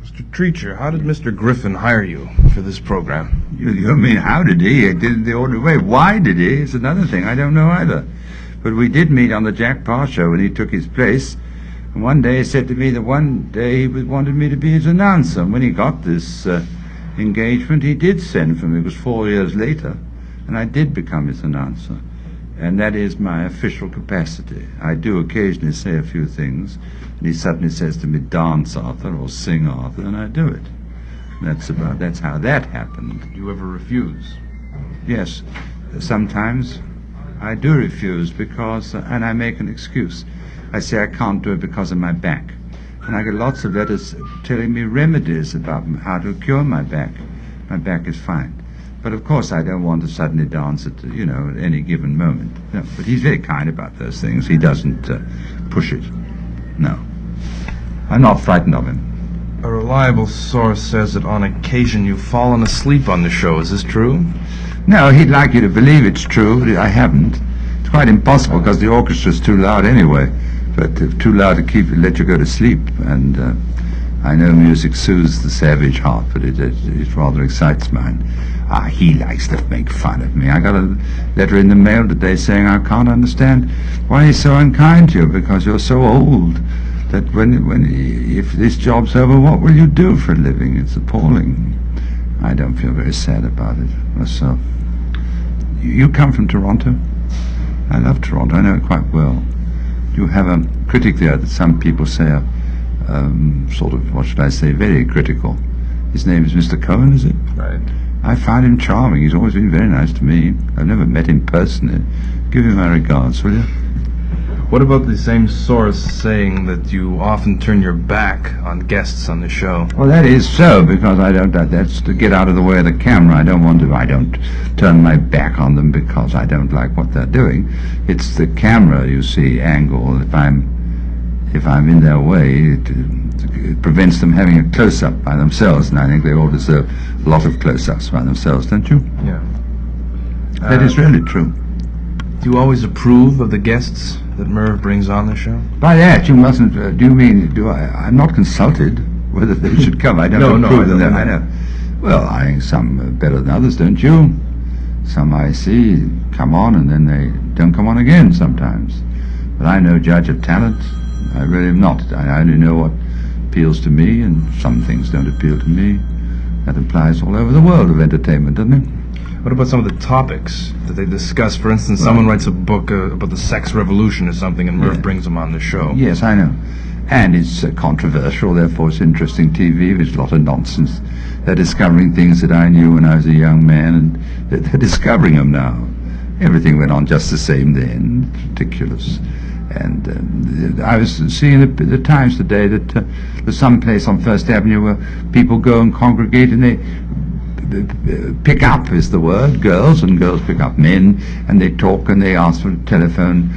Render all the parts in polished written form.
Mr. Treacher, how did Mr. Griffin hire you for this program? You mean, how did he? He did it the ordinary way. Why did he? It's another thing. I don't know either. But we did meet on the Jack Parr show when he took his place. And one day he said to me that one day he wanted me to be his announcer. And when he got this engagement, he did send for me. It was 4 years later. And I did become his announcer. And that is my official capacity. I do occasionally say a few things. And he suddenly says to me, "Dance, Arthur," or "Sing, Arthur," and I do it. That's how that happened. Did you ever refuse? Yes, sometimes I do refuse because, and I make an excuse. I say I can't do it because of my back. And I get lots of letters telling me remedies about how to cure my back. My back is fine. But of course I don't want to suddenly dance at, at any given moment. No, but he's very kind about those things. He doesn't push it. No. I'm not frightened of him. A reliable source says that on occasion you've fallen asleep on the show. Is this true? No, he'd like you to believe it's true, but I haven't. It's quite impossible because the orchestra's too loud anyway. But too loud to let you go to sleep. And I know music soothes the savage heart, but it rather excites mine. He likes to make fun of me. I got a letter in the mail today saying I can't understand why he's so unkind to you because you're so old. That if this job's over, what will you do for a living? It's appalling. I don't feel very sad about it myself. You come from Toronto? I love Toronto. I know it quite well. You have a critic there that some people say are sort of, what should I say, very critical. His name is Mr. Cohen, is it? Right. I find him charming. He's always been very nice to me. I've never met him personally. Give him my regards, will you? What about the same source saying that you often turn your back on guests on the show? Well, that is so, because that's to get out of the way of the camera. I don't turn my back on them because I don't like what they're doing. It's the camera, you see, angle. If I'm in their way, it prevents them having a close-up by themselves, and I think they all deserve a lot of close-ups by themselves, don't you? Yeah. That is really true. Do you always approve of the guests that Merv brings on the show? By that, you mustn't. Do you mean? I'm not consulted whether they should come. I don't approve of them. I know. Well, I think some are better than others, don't you? Some I see come on and then they don't come on again sometimes. But I'm no judge of talent. I really am not. I only know what appeals to me, and some things don't appeal to me. That applies all over the world of entertainment, doesn't it? What about some of the topics that they discuss? For instance, someone writes a book about the sex revolution or something, and Merv brings them on the show. Yes, I know. And it's controversial, therefore it's interesting TV. There's a lot of nonsense. They're discovering things that I knew when I was a young man, and they're discovering them now. Everything went on just the same then. It's ridiculous. And I was seeing the Times today that there's some place on First Avenue where people go and congregate and they pick up is the word, girls, and girls pick up men, and they talk and they ask for telephone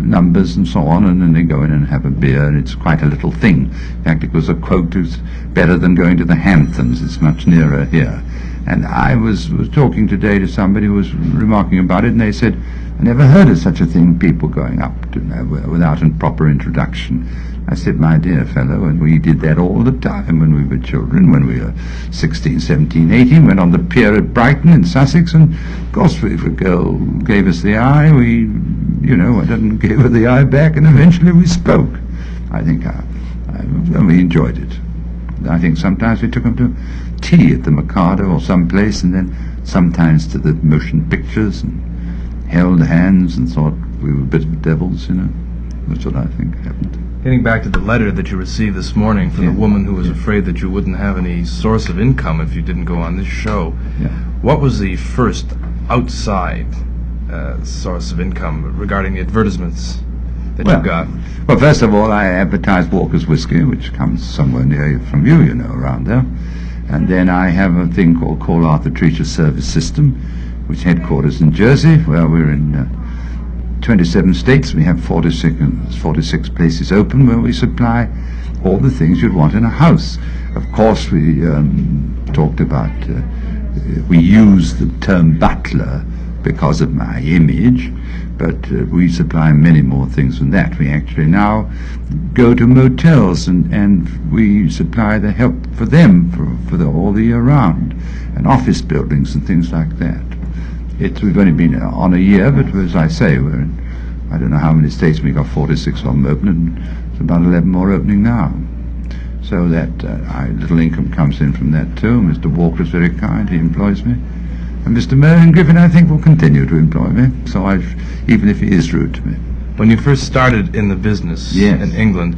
numbers and so on, and then they go in and have a beer, and it's quite a little thing. In fact, it was a quote, "It's better than going to the Hamptons, it's much nearer here." And I was talking today to somebody who was remarking about it, and they said, "I never heard of such a thing, people going up to without a proper introduction." I said, "My dear fellow, and we did that all the time when we were children, when we were 16, 17, 18, went on the pier at Brighton in Sussex, and of course if a girl gave us the eye, I didn't give her the eye back, and eventually we spoke." I think we enjoyed it. I think sometimes we took them to tea at the Mikado or someplace, and then sometimes to the motion pictures, and held hands and thought we were a bit of devils, That's what I think happened. Getting back to the letter that you received this morning from the woman who was afraid that you wouldn't have any source of income if you didn't go on this show. Yeah. What was the first outside source of income regarding the advertisements that you got? Well, first of all, I advertised Walker's Whiskey, which comes somewhere near from you, around there. And then I have a thing called Call Arthur Treacher Service System, which headquarters in Jersey, where we're in 27 states. We have 46 places open where we supply all the things you'd want in a house. Of course, we talked about, we use the term butler, because of my image, but we supply many more things than that. We actually now go to motels and we supply the help for them for all the year round, and office buildings and things like that. We've only been on a year, but as I say, we're in, I don't know how many states. We got 46 of them open, and it's about 11 more opening now. So that little income comes in from that too. Mr. Walker's very kind; he employs me, and Mr. Merv Griffin, I think, will continue to employ me. So even if he is rude to me. When you first started in the business Yes. in England,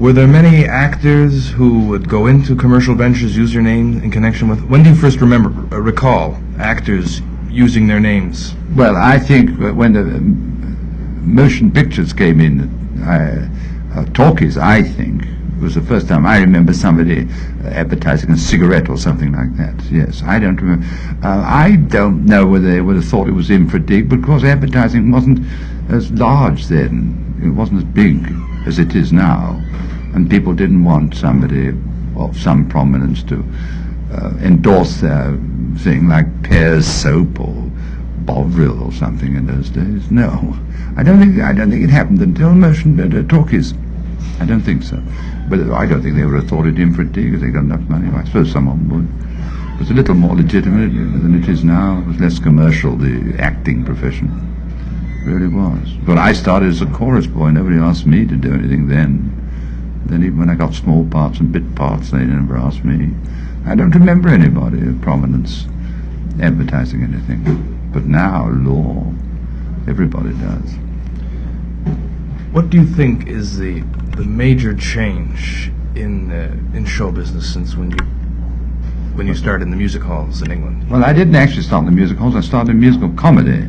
were there many actors who would go into commercial ventures, use your name in connection with? When do you first recall actors using their names? Well, I think when the motion pictures came in, talkies, I think, was the first time I remember somebody advertising a cigarette or something like that. Yes, I don't remember. I don't know whether they would have thought it was infra-dig, because advertising wasn't as large then. It wasn't as big as it is now. And people didn't want somebody of some prominence to endorse their thing, like Pear's soap or Bovril or something in those days. No, I don't think it happened until motion talkies. I don't think so. But I don't think they would have thought it infra-dig, because they got enough money. I suppose someone would. It was a little more legitimate than it is now. It was less commercial, the acting profession. It really was. When I started as a chorus boy, nobody asked me to do anything then. Then even when I got small parts and bit parts, they never asked me. I don't remember anybody of prominence advertising anything. But now, law, everybody does. What do you think is the major change in show business since when you started in the music halls in England? Well, I didn't actually start in the music halls. I started in musical comedy.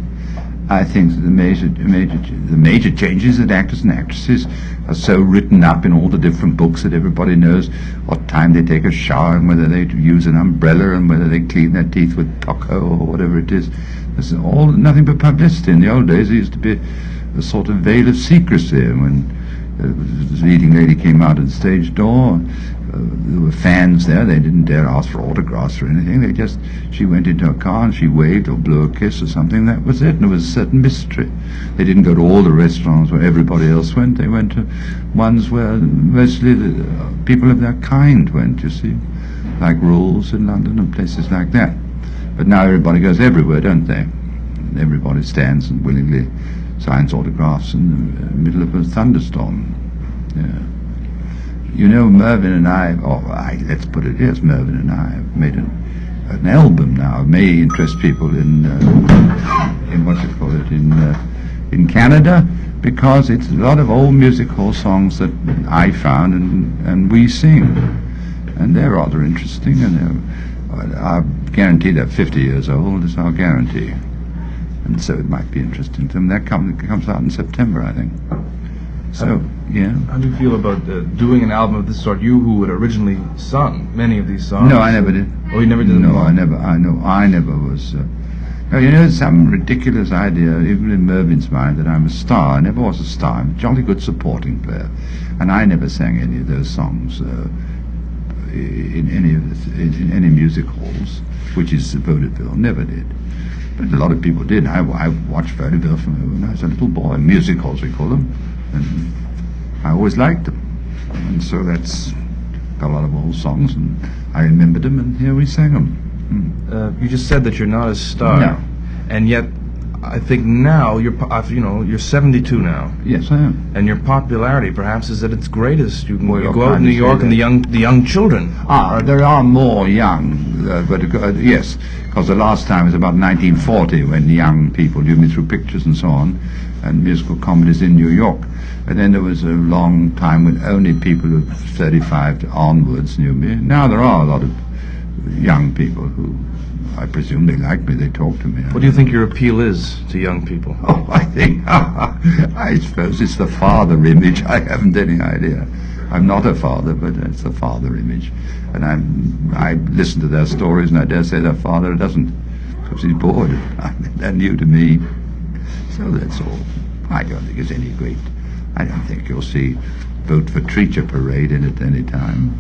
I think the major changes that actors and actresses are so written up in all the different books that everybody knows what time they take a shower and whether they use an umbrella and whether they clean their teeth with Toco or whatever it is. There's nothing but publicity. In the old days, there used to be a sort of veil of secrecy. When the leading lady came out at the stage door, there were fans there. They didn't dare ask for autographs or anything. She went into a car and she waved or blew a kiss or something. That was it. And there was a certain mystery. They didn't go to all the restaurants where everybody else went. They went to ones where mostly the people of their kind went, you see, like Rules in London and places like that. But now everybody goes everywhere, don't they? And everybody stands and willingly signs autographs in the middle of a thunderstorm. Yeah. You know, Mervyn and I, let's put it, yes, Mervyn and I have made an album now. It may interest people in in Canada, because it's a lot of old music hall songs that I found and we sing. And they're rather interesting, and I guarantee they're 50 years old, is our guarantee. And so it might be interesting to them. That comes out in September, I think. So, yeah. How do you feel about doing an album of this sort? You, who had originally sung many of these songs. No, I never did. Oh, you never did? No, I never was. Some ridiculous idea, even in Mervyn's mind, that I'm a star. I never was a star. I'm a jolly good supporting player. And I never sang any of those songs in any music halls, which is vaudeville. Never did. But a lot of people did. I watched vaudeville from when I was a little boy. Music halls, we call them. And I always liked them. And so that's got a lot of old songs, and I remembered them, and here we sang them. You just said that you're not a star. No. And yet, I think now you're 72 now. Yes, I am. And your popularity, perhaps, is at its greatest. You go out in kind New to York, say and the young children. There are more young, but yes, because the last time was about 1940 when young people knew me through pictures and so on, and musical comedies in New York. And then there was a long time when only people of 35 onwards knew me. Now there are a lot of young people who, I presume they like me, they talk to me. What do you think your appeal is to young people? Oh, I suppose it's the father image. I haven't any idea. I'm not a father, but it's the father image. And I listen to their stories, and I dare say their father doesn't, because he's bored. They're new to me. So that's all. I don't think it's any great. I don't think you'll see Vote for Treacher parade in it any time.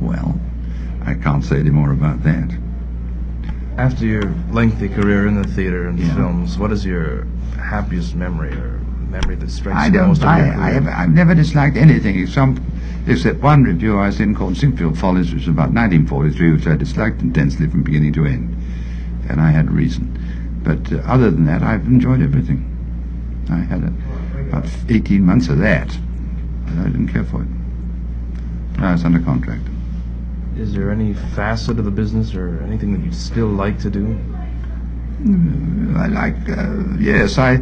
Well, I can't say any more about that. After your lengthy career in the theater and Yeah. films, what is your happiest memory or memory that strikes I you don't. most of your career? I've never disliked anything except one review I was in called Sinfield Follies, which was about 1943, which I disliked intensely from beginning to end, and I had reason. But other than that, I've enjoyed everything. I had about 18 months of that, but I didn't care for it. I was under contract. Is there any facet of the business or anything that you'd still like to do? I like, yes, I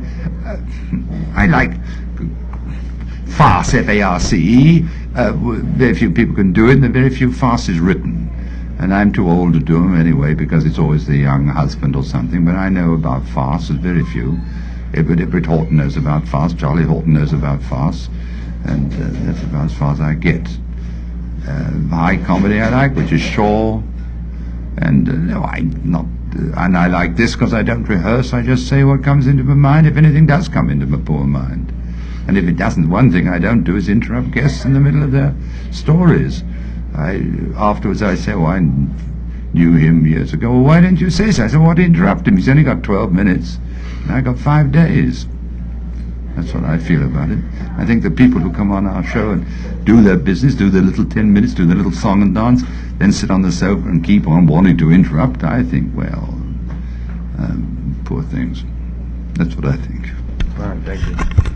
like farce, F-A-R-C-E. Very few people can do it, and very few farce is written. And I'm too old to do them anyway, because it's always the young husband or something, but I know about farce, there's very few. Everett Horton knows about farce, Charlie Horton knows about farce, and that's about as far as I get. High comedy I like, which is Shaw, and no, I'm not, and I like this because I don't rehearse, I just say what comes into my mind, if anything does come into my poor mind. And if it doesn't, one thing I don't do is interrupt guests in the middle of their stories. Afterwards I say, oh, I knew him years ago. Well, why didn't you say so? I said, what, interrupt him? He's only got 12 minutes, and I got 5 days. That's what I feel about it. I think the people who come on our show and do their business, do their little 10 minutes, do their little song and dance, then sit on the sofa and keep on wanting to interrupt, I think, well, poor things. That's what I think. All right, thank you.